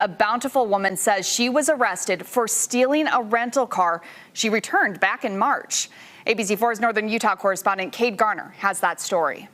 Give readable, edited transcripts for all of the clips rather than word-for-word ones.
A Bountiful woman says she was arrested for stealing a rental car she returned back in March. ABC4's Northern Utah correspondent Kade Garner has that story.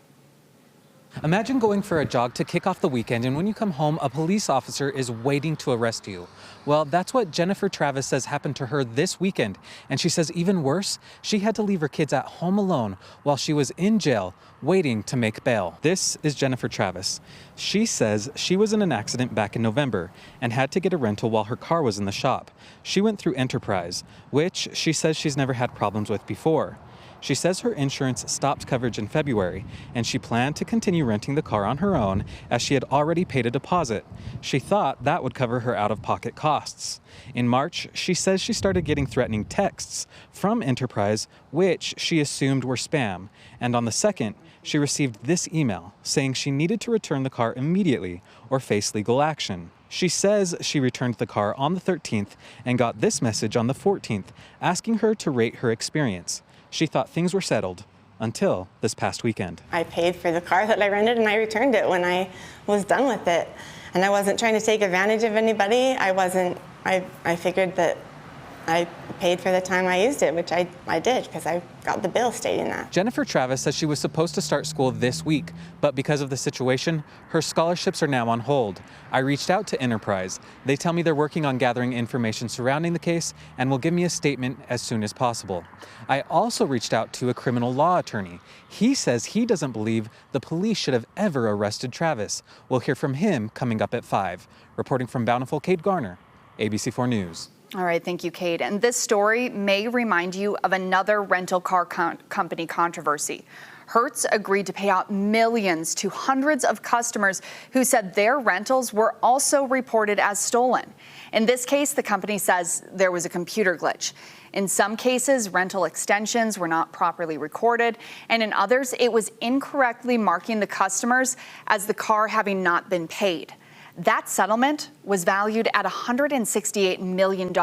Imagine going for a jog to kick off the weekend, and when you come home, a police officer is waiting to arrest you. Well, that's what Jennifer Travis says happened to her this weekend. And she says even worse, she had to leave her kids at home alone while she was in jail waiting to make bail. This is Jennifer Travis. She says she was in an accident back in November and had to get a rental while her car was in the shop. She went through Enterprise, which she says she's never had problems with before. She says her insurance stopped coverage in February, and she planned to continue renting the car on her own as she had already paid a deposit. She thought that would cover her out-of-pocket costs. In March, she says she started getting threatening texts from Enterprise, which she assumed were spam. And on the 2nd, she received this email saying she needed to return the car immediately or face legal action. She says she returned the car on the 13th and got this message on the 14th asking her to rate her experience. She thought things were settled until this past weekend. I paid for the car that I rented and I returned it when I was done with it. And I wasn't trying to take advantage of anybody. I figured that I paid for the time I used it, which I did because I got the bill stating that. Jennifer Travis says she was supposed to start school this week, but because of the situation, her scholarships are now on hold. I reached out to Enterprise. They tell me they're working on gathering information surrounding the case and will give me a statement as soon as possible. I also reached out to a criminal law attorney. He says he doesn't believe the police should have ever arrested Travis. We'll hear from him coming up at 5. Reporting from Bountiful, Kade Garner, ABC4 News. All right, thank you, Kade. And this story may remind you of another rental car company controversy. Hertz agreed to pay out millions to hundreds of customers who said their rentals were also reported as stolen. In this case, the company says there was a computer glitch. In some cases, rental extensions were not properly recorded, and in others, it was incorrectly marking the customers as the car having not been paid. That settlement was valued at $168 million.